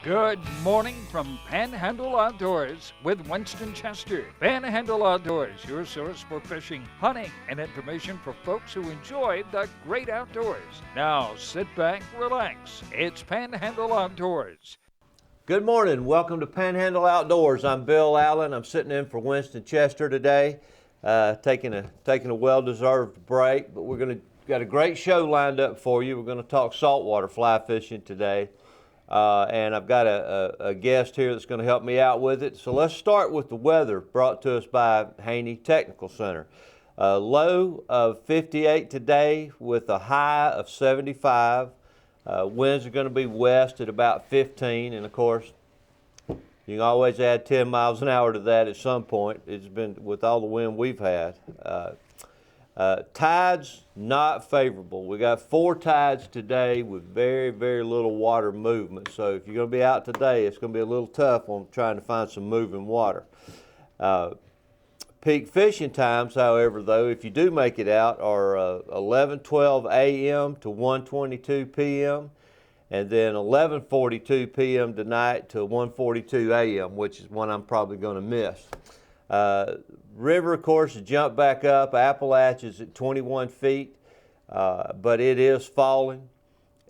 Good morning from Panhandle Outdoors with Winston Chester. Panhandle Outdoors, your source for fishing, hunting, and information for folks who enjoy the great outdoors. Now sit back, relax. It's Panhandle Outdoors. Good morning. Welcome to Panhandle Outdoors. I'm Bill Allen. I'm sitting in for Winston Chester today, taking a well-deserved break. But got a great show lined up for you. We're going to talk saltwater fly fishing today. And I've got a guest here that's going to help me out with it. So let's start with the weather brought to us by Haney Technical Center. Low of 58 today with a high of 75. Winds are going to be west at about 15, and of course you can always add 10 miles an hour to that at some point. It's been with all the wind we've had. Tides not favorable. We got 4 tides today with very, very little water movement. So if you're going to be out today, it's going to be a little tough on trying to find some moving water. Peak fishing times, however, though, if you do make it out, are 11:12 a.m. to 1:22 p.m. and then 11:42 p.m. tonight to 1:42 a.m., which is one I'm probably going to miss. River, of course, has jumped back up. Appalachia's at 21 feet, but it is falling.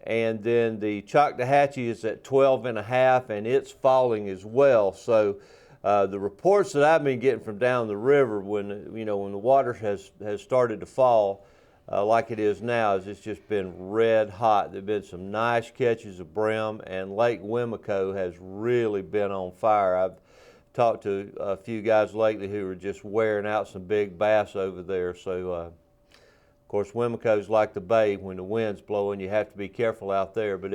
And then the Choctawhatchee is at 12 and a half, and it's falling as well. So the reports that I've been getting from down the river, when the water has started to fall, like it is now, is it's just been red hot. There've been some nice catches of brim, and Lake Wemico has really been on fire. I've talked to a few guys lately who are just wearing out some big bass over there. So, of course, Wemico's like the bay. When the wind's blowing, you have to be careful out there. But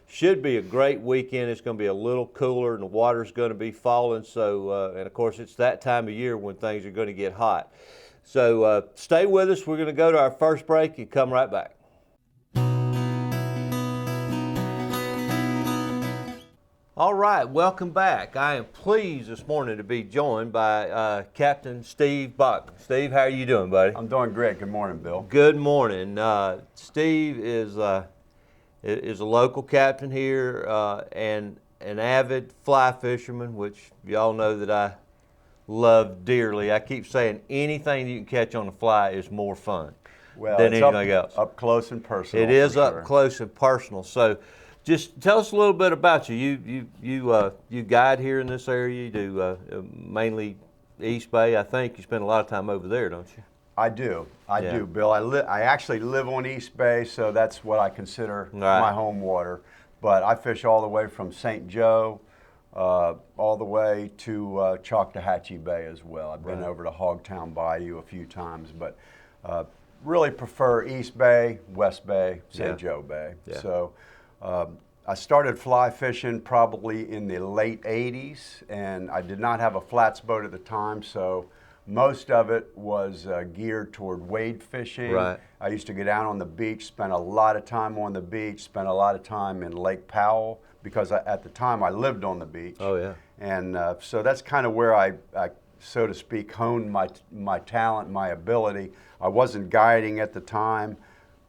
should be a great weekend. It's going to be a little cooler, and the water's going to be falling. So, and of course, it's that time of year when things are going to get hot. So, stay with us. We're going to go to our first break and come right back. All right, welcome back. I am pleased this morning to be joined by Captain Steve Bachman. Steve, how are you doing, buddy? I'm doing great. Good morning, Bill. Good morning. Steve is a local captain here and an avid fly fisherman, which y'all know that I love dearly. I keep saying anything you can catch on a fly is more fun than anything else. Up close and personal. It is up close and personal. So, just tell us a little bit about you. You guide here in this area. You do mainly East Bay. I think you spend a lot of time over there, don't you? I do. I do, Bill. I actually live on East Bay, so that's what I consider my home water. But I fish all the way from St. Joe all the way to Choctawhatchee Bay as well. I've been over to Hogtown Bayou a few times, but really prefer East Bay, West Bay, St. Joe Bay. Yeah. So. I started fly fishing probably in the late 80s, and I did not have a flats boat at the time, so most of it was geared toward wade fishing. Right. I used to go down on the beach, spend a lot of time on the beach, spent a lot of time in Lake Powell, because at the time I lived on the beach. Oh, yeah. And so that's kind of where I, so to speak, honed my talent, my ability. I wasn't guiding at the time.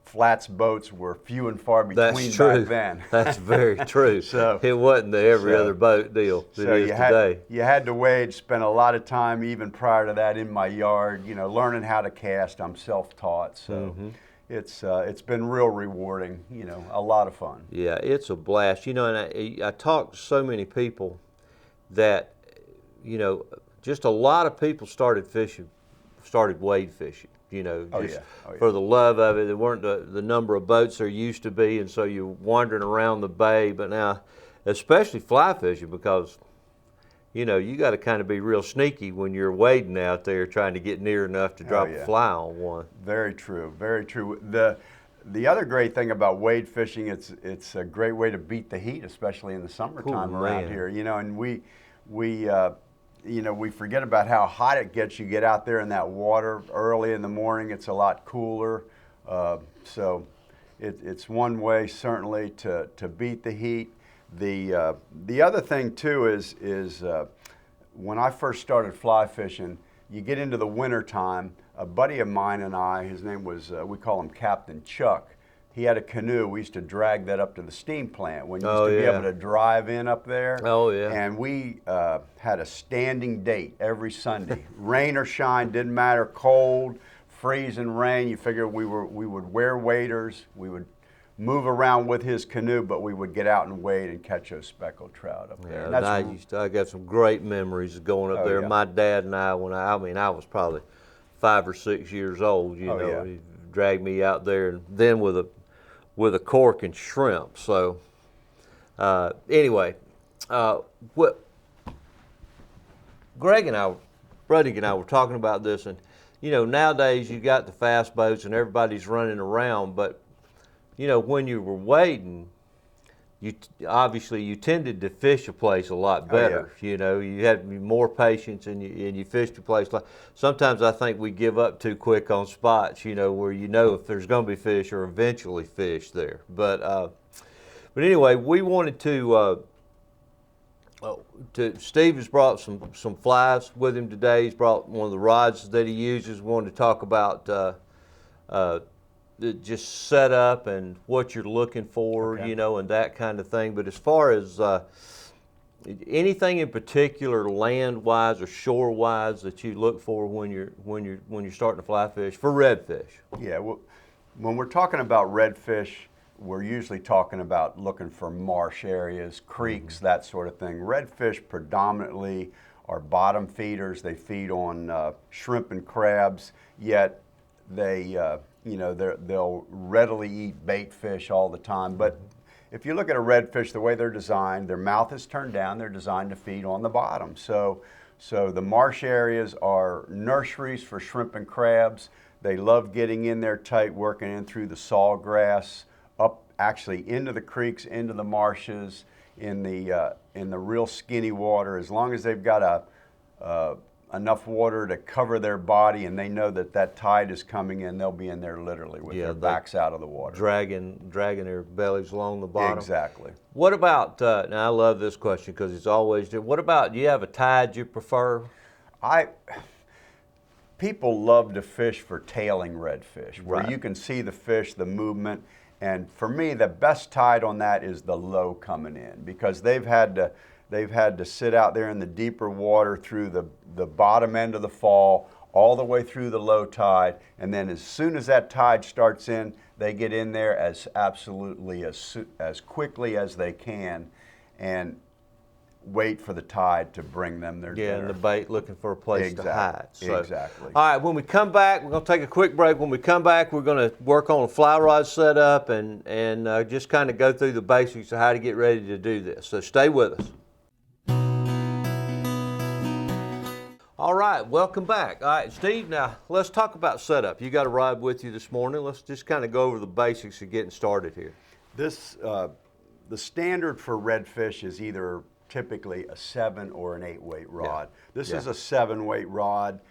Flats boats were few and far between back then. That's very true. So it wasn't the every other boat deal that it is today. You had to wade, spend a lot of time even prior to that in my yard, learning how to cast. I'm self-taught, so it's been real rewarding, a lot of fun. Yeah, it's a blast. And I talk to so many people that, just a lot of people started wade fishing. For the love of it. There weren't the number of boats there used to be, and so you're wandering around the bay. But now, especially fly fishing, because, you got to kind of be real sneaky when you're wading out there trying to get near enough to drop a fly on one. Very true, very true. The other great thing about wade fishing, it's a great way to beat the heat, especially in the summertime around here. And we forget about how hot it gets. You get out there in that water early in the morning, it's a lot cooler. So it's one way certainly to beat the heat. The other thing too is when I first started fly fishing, you get into the winter time, a buddy of mine and I, his name was, we call him Captain Chuck, he had a canoe. We used to drag that up to the steam plant when you used Oh, to be yeah. able to drive in up there. Oh, yeah. And we had a standing date every Sunday. Rain or shine, didn't matter, cold, freezing rain. You figure we would wear waders. We would move around with his canoe, but we would get out and wade and catch those speckled trout up there. Yeah, I got some great memories of going up there. Yeah. My dad and I, I was probably 5 or 6 years old, you know, yeah. he dragged me out there, and then with a cork and shrimp. So anyway, what Brady and I were talking about this, and you know, nowadays you got the fast boats and everybody's running around, but you know, when you were waiting, obviously you tended to fish a place a lot better. Yeah. You know, you had more patience, and you fished a place. Sometimes I think we give up too quick on spots, you know, where you know if there's going to be fish or eventually fish there. But anyway, we wanted to Steve has brought some flies with him today. He's brought one of the rods that he uses. We wanted to talk about just set up and what you're looking for, you know, and that kind of thing. But as far as anything in particular, land-wise or shore-wise, that you look for when you're starting to fly fish for redfish? Yeah, well, when we're talking about redfish, we're usually talking about looking for marsh areas, creeks, that sort of thing. Redfish predominantly are bottom feeders. They feed on shrimp and crabs, yet they you know, they'll readily eat bait fish all the time. But if you look at a redfish, the way they're designed, their mouth is turned down. They're designed to feed on the bottom. So the marsh areas are nurseries for shrimp and crabs. They love getting in there tight, working in through the sawgrass, up actually into the creeks, into the marshes, in the real skinny water. As long as they've got enough water to cover their body, and they know that tide is coming in, they'll be in there literally with their backs out of the water. Dragging their bellies along the bottom. Exactly. What about, now I love this question because it's always, what about, do you have a tide you prefer? People love to fish for tailing redfish, where Right. you can see the fish, the movement, and for me, the best tide on that is the low coming in, because they've had to sit out there in the deeper water through the bottom end of the fall, all the way through the low tide, and then as soon as that tide starts in, they get in there as quickly as they can, and wait for the tide to bring them their dinner. Yeah, and the bait looking for a place to hide. So, exactly. All right, when we come back, we're going to take a quick break. When we come back, we're going to work on a fly rod setup and just kind of go through the basics of how to get ready to do this. So stay with us. All right, welcome back. All right, Steve, now let's talk about setup. You got a rod with you this morning. Let's just kind of go over the basics of getting started here. This, the standard for redfish is either typically a 7 or an 8 weight rod. Yeah. This is a 7 weight rod,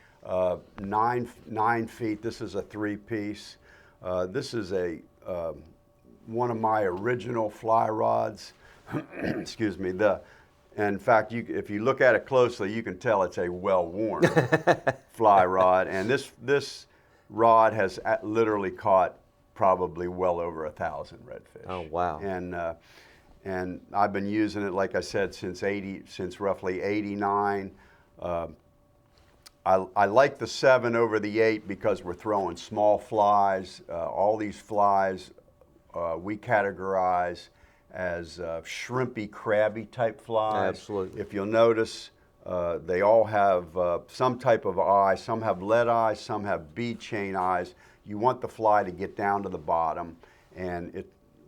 9 feet. This is a 3-piece. This is one of my original fly rods. Excuse me. In fact, if you look at it closely, you can tell it's a well-worn fly rod. And this rod has literally caught probably well over 1,000 redfish. Oh, wow. And I've been using it, like I said, since roughly '89. I like the 7 over the 8 because we're throwing small flies. All these flies we categorize as shrimpy, crabby type flies. Absolutely. If you'll notice, they all have some type of eye. Some have lead eyes, some have bead chain eyes. You want the fly to get down to the bottom, and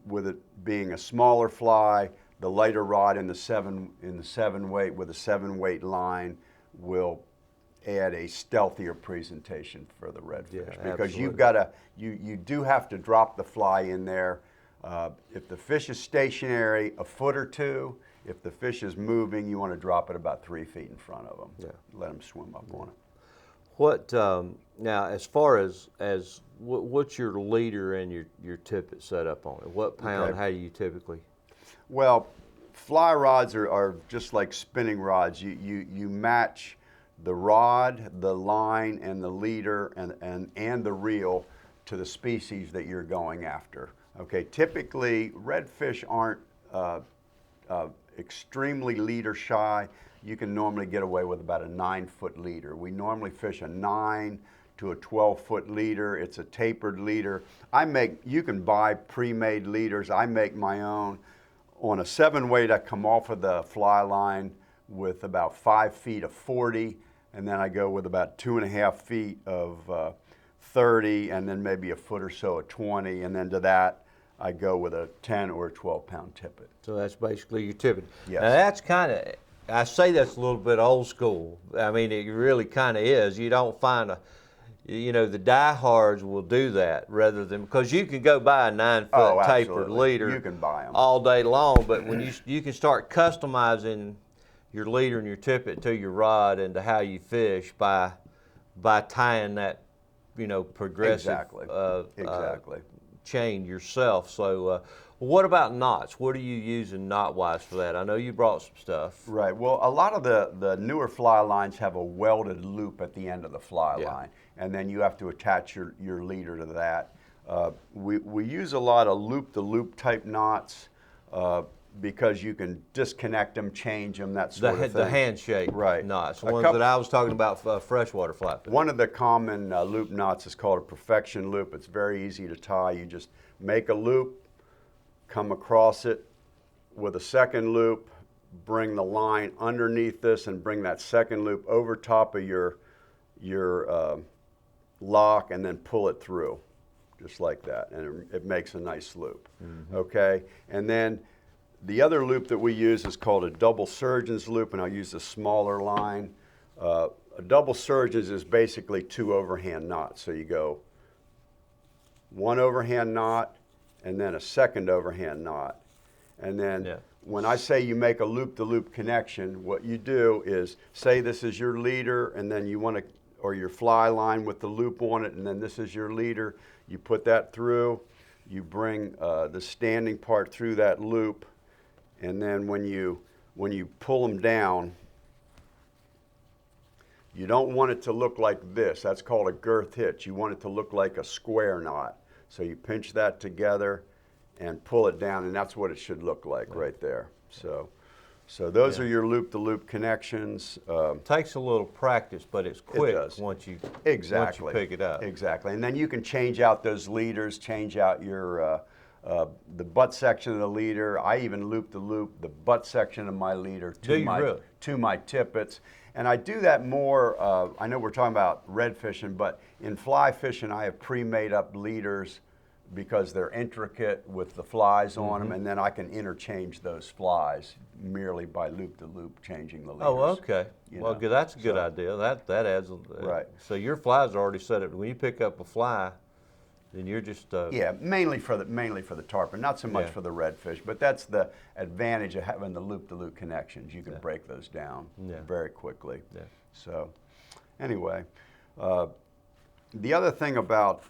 with it being a smaller fly, the lighter rod in the 7 weight with a 7 weight line will add a stealthier presentation for the redfish, because you do have to drop the fly in there. If the fish is stationary, a foot or 2. If the fish is moving, you want to drop it about 3 feet in front of them. Yeah. Let them swim up on it. What now, as far as what's your leader and your tippet set up on it? What pound? Okay. How do you typically? Well, fly rods are just like spinning rods. You match the rod, the line, and the leader and the reel to the species that you're going after. Okay, typically redfish aren't extremely leader shy. You can normally get away with about a 9-foot leader. We normally fish a 9 to a 12-foot leader. It's a tapered leader. You can buy pre-made leaders. I make my own. On a 7-weight, I come off of the fly line with about 5 feet of 40, and then I go with about 2.5 feet of 30, and then maybe a foot or so of 20, and then to that, I go with a 10 or a 12-pound tippet. So that's basically your tippet. Yes. Now that's kind of, I say that's a little bit old school. I mean, it really kind of is. You don't find the diehards will do that rather than, because you can go buy a 9-foot tapered leader. You can buy them all day long, but when you can start customizing your leader and your tippet to your rod and to how you fish by tying that, progressive exactly. chain yourself. So what about knots? What are you using knot-wise for that? I know you brought some stuff. Right. Well, a lot of the newer fly lines have a welded loop at the end of the fly line, and then you have to attach your leader to that. We use a lot of loop-the-loop type knots because you can disconnect them, change them, that sort of thing. The handshake knots, the ones that I was talking about for freshwater fly fishing. One of the common loop knots is called a perfection loop. It's very easy to tie. You just make a loop, come across it with a second loop, bring the line underneath this, and bring that second loop over top of your lock, and then pull it through, just like that, and it makes a nice loop. Okay, and then the other loop that we use is called a double surgeon's loop, and I'll use a smaller line. A double surgeon's is basically 2 overhand knots. So you go 1 overhand knot, and then a second overhand knot. And then when I say you make a loop-to-loop connection, what you do is say this is your leader, and then you want to, or your fly line with the loop on it, and then this is your leader. You put that through, you bring the standing part through that loop, and then when you pull them down, you don't want it to look like this. That's called a girth hitch. You want it to look like a square knot. So you pinch that together and pull it down, and that's what it should look like right there. So those are your loop-to-loop connections. Takes a little practice, but it's quick once you pick it up. Exactly, and then you can change out those leaders, change out your the butt section of the leader. I even loop the butt section of my leader to my tippets. And I do that more, I know we're talking about red fishing, but in fly fishing I have pre-made up leaders because they're intricate with the flies on them, and then I can interchange those flies merely by loop-to-loop changing the leaders. Oh, okay. Well, that's a good idea. That adds, right. So your flies are already set up. When you pick up a fly, then you're just mainly for the tarpon, not so much for the redfish, but that's the advantage of having the loop-to-loop connections. You can break those down very quickly. So anyway, the other thing about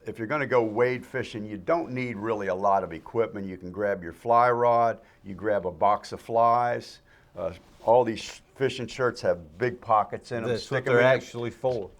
if you're going to go wade fishing, you don't need really a lot of equipment. You can grab your fly rod, you grab a box of flies. All these fishing shirts have big pockets in them. That's what they're actually for.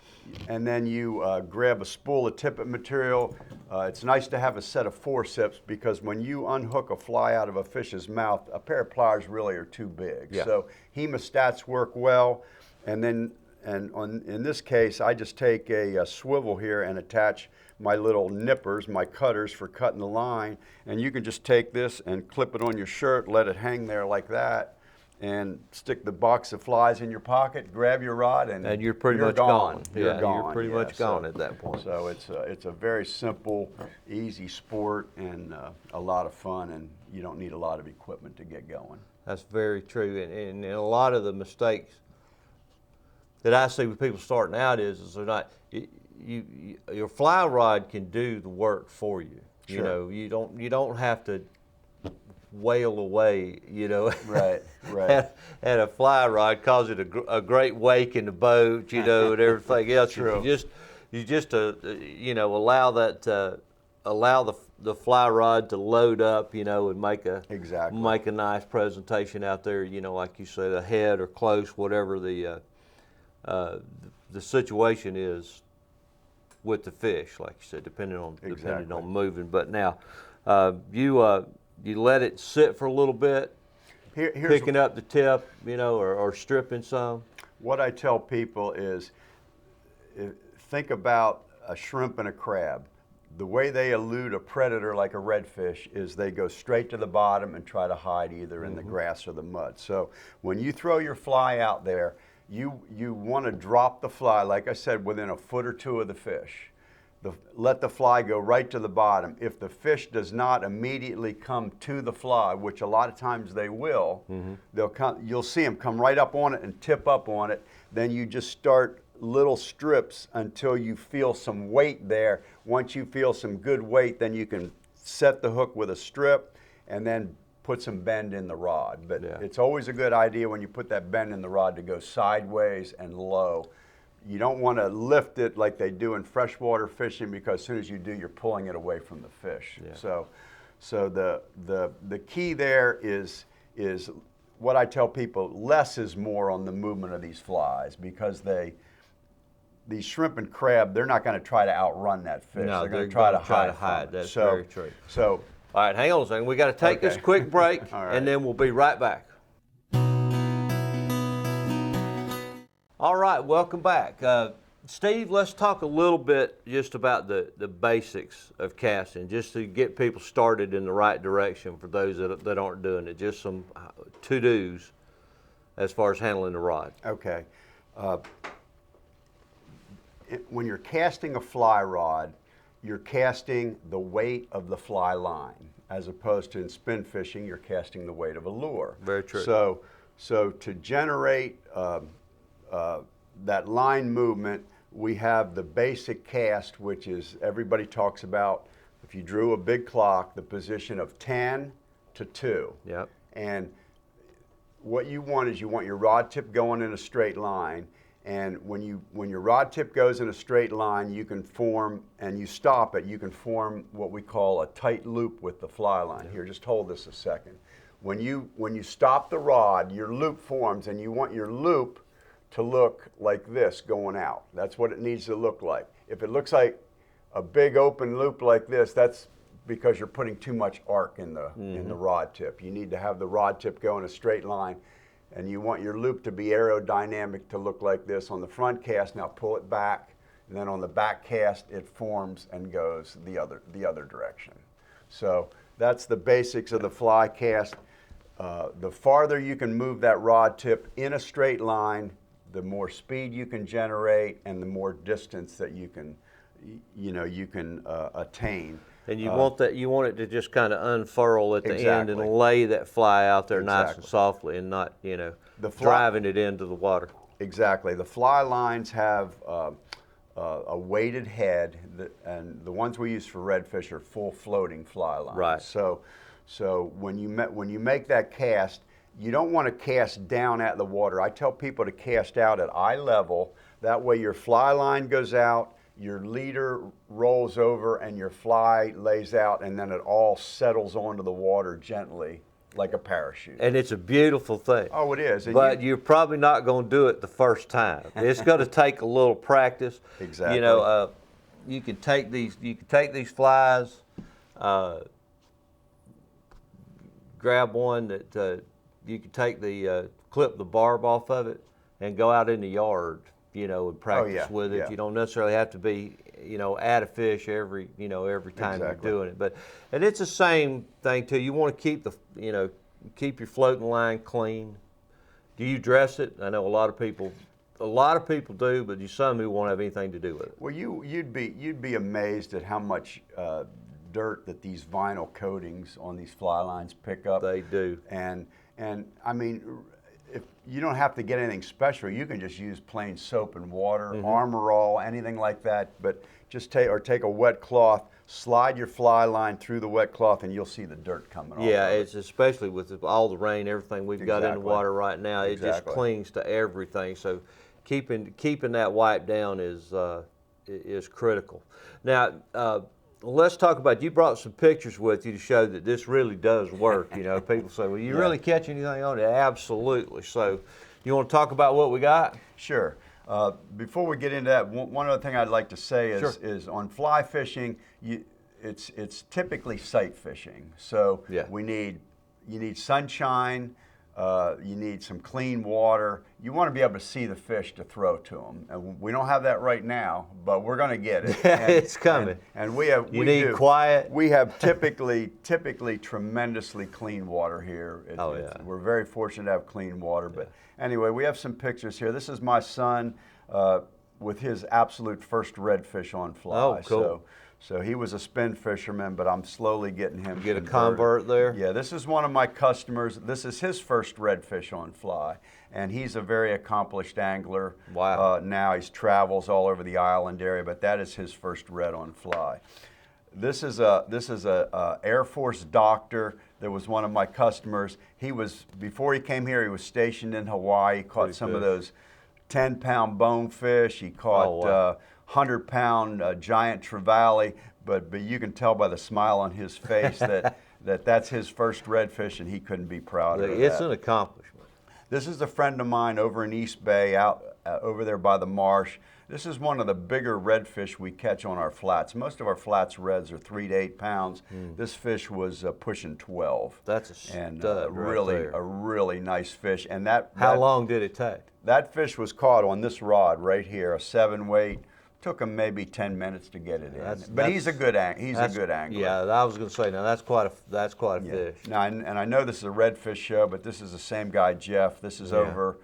And then you grab a spool of tippet material. It's nice to have a set of forceps because when you unhook a fly out of a fish's mouth, a pair of pliers really are too big. So hemostats work well. And then, in this case, I just take a swivel here and attach my little nippers, my cutters for cutting the line. And you can just take this and clip it on your shirt, let it hang there like that, and stick the box of flies in your pocket, grab your rod, and you're pretty much gone. You're gone. You're pretty much gone at that point. So it's a very simple, easy sport and a lot of fun, and you don't need a lot of equipment to get going. That's very true, and a lot of the mistakes that I see with people starting out is they're not. Your fly rod can do the work for you. Sure. You know, you don't have to wail away, Right. at a fly rod, cause it a great wake in the boat, and everything else. True. You just allow that allow the fly rod to load up, and make a nice presentation out there. Like you said, ahead or close, whatever the situation is. with the fish, like you said, depending on Exactly. moving. But now, you let it sit for a little bit, picking up the tip, you know, or stripping some. What I tell people is, think about a shrimp and a crab. The way they elude a predator like a redfish is they go straight to the bottom and try to hide either in the grass or the mud. So when you throw your fly out there, you want to drop the fly, like I said, within a foot or two of the fish. Let the fly go right to the bottom. If the fish does not immediately come to the fly, which a lot of times they will, you'll see them come right up on it and tip up on it. Then you just start little strips until you feel some weight there. Once you feel some good weight, then you can set the hook with a strip and then put some bend in the rod. But it's always a good idea when you put that bend in the rod to go sideways and low. You don't want to lift it like they do in freshwater fishing, because as soon as you do, you're pulling it away from the fish. So the key there is what I tell people: less is more on the movement of these flies, because these shrimp and crab, they're not going to try to outrun that fish. No, they're going to try to hide. That's very true. So, all right, hang on a second. We got to take this quick break, and then we'll be right back. All right, welcome back. Steve, let's talk a little bit just about the basics of casting, just to get people started in the right direction for those that aren't doing it. Just some to-dos as far as handling the rod. Okay. When you're casting a fly rod, you're casting the weight of the fly line, as opposed to in spin fishing, you're casting the weight of a lure. Very true. So to generate that line movement, we have the basic cast, which is, everybody talks about, if you drew a big clock, the position of 10 to 2. Yep. And what you want is, you want your rod tip going in a straight line. And when your rod tip goes in a straight line, you can form, and you stop it, you can form what we call a tight loop with the fly line. Here, just hold this a second. When you stop the rod, your loop forms, and you want your loop to look like this going out. That's what it needs to look like. If it looks like a big open loop like this, that's because you're putting too much arc in the rod tip. You need to have the rod tip go in a straight line, and you want your loop to be aerodynamic to look like this. On the front cast, now pull it back, and then on the back cast, it forms and goes the other direction. So that's the basics of the fly cast. The farther you can move that rod tip in a straight line, the more speed you can generate, and the more distance that you can attain. And you want it to just kind of unfurl at the end and lay that fly out there nice and softly, and not, driving it into the water. Exactly. The fly lines have a weighted head, and the ones we use for redfish are full floating fly lines. Right. So when you make that cast, you don't want to cast down at the water. I tell people to cast out at eye level. That way your fly line goes out, your leader rolls over, and your fly lays out, and then it all settles onto the water gently, like a parachute. And it's a beautiful thing. Oh, it is. But you're probably not going to do it the first time. It's going to take a little practice. Exactly. You can take these flies, grab one that you can take clip the barb off of it, and go out in the yard, and practice with it. You don't necessarily have to be, at a fish every time you're doing it. And it's the same thing too. You want to keep your floating line clean. Do you dress it? I know a lot of people do, but there's some who won't have anything to do with it. Well, you'd be amazed at how much dirt that these vinyl coatings on these fly lines pick up. They do. And I mean, if you don't have to get anything special, you can just use plain soap and water, Armor All, anything like that. But just take a wet cloth, slide your fly line through the wet cloth, and you'll see the dirt coming off. Yeah, it's especially with all the rain, everything we've got in the water right now, it just clings to everything. So keeping that wipe down is critical. Now, let's talk about, you brought some pictures with you to show that this really does work. People say, well, you really catch anything on it? Absolutely. So you want to talk about what we got? Sure. Before we get into that, one other thing I'd like to say is, Sure. is on fly fishing, it's typically sight fishing. So Yeah. you need sunshine, you need some clean water. You want to be able to see the fish to throw to them. And we don't have that right now, but we're going to get it. And, It's coming. And we have. You we need do. quiet. We have typically tremendously clean water here. We're very fortunate to have clean water. But anyway, we have some pictures here. This is my son with his absolute first redfish on fly. Oh, cool. So he was a spin fisherman, but I'm slowly getting him Get a converted. convert there? Yeah, this is one of my customers. This is his first redfish on fly, and he's a very accomplished angler. Wow. Now he travels all over the island area, but that is his first red on fly. This is a Air Force doctor that was one of my customers. Before he came here, he was stationed in Hawaii. He caught some of those 10-pound bonefish. He caught 100-pound giant trevally, but you can tell by the smile on his face that's his first redfish, and he couldn't be prouder of that. It's an accomplishment. This is a friend of mine over in East Bay, out over there by the marsh. This is one of the bigger redfish we catch on our flats. Most of our flats reds are 3 to 8 pounds. This fish was pushing 12. That's a stud and right there. a really nice fish. And How long did it take? That fish was caught on this rod right here, a 7-weight. Took him maybe 10 minutes to get it in. But he's a good angler. Yeah, I was going to say, now that's quite a fish. Now, and I know this is a redfish show, but this is the same guy, Jeff. This is over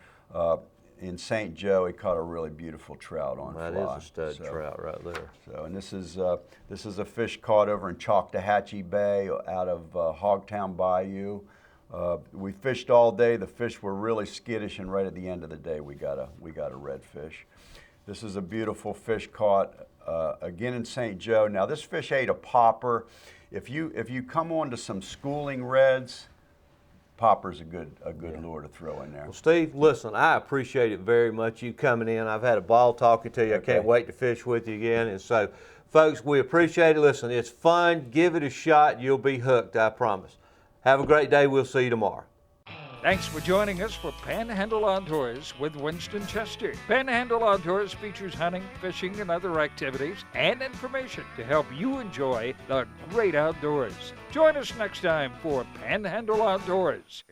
in St. Joe. He caught a really beautiful trout on fly. That is a stud trout right there. So, and this is a fish caught over in Choctawhatchee Bay out of Hogtown Bayou. We fished all day. The fish were really skittish, and right at the end of the day, we got a redfish. This is a beautiful fish caught again in St. Joe. Now this fish ate a popper. If you come on to some schooling reds, popper's a good lure to throw in there. Well, Steve, listen, I appreciate it very much, you coming in. I've had a ball talking to you. I can't wait to fish with you again. And so, folks, we appreciate it. Listen, it's fun. Give it a shot. You'll be hooked, I promise. Have a great day. We'll see you tomorrow. Thanks for joining us for Panhandle Outdoors with Winston Chester. Panhandle Outdoors features hunting, fishing, and other activities and information to help you enjoy the great outdoors. Join us next time for Panhandle Outdoors.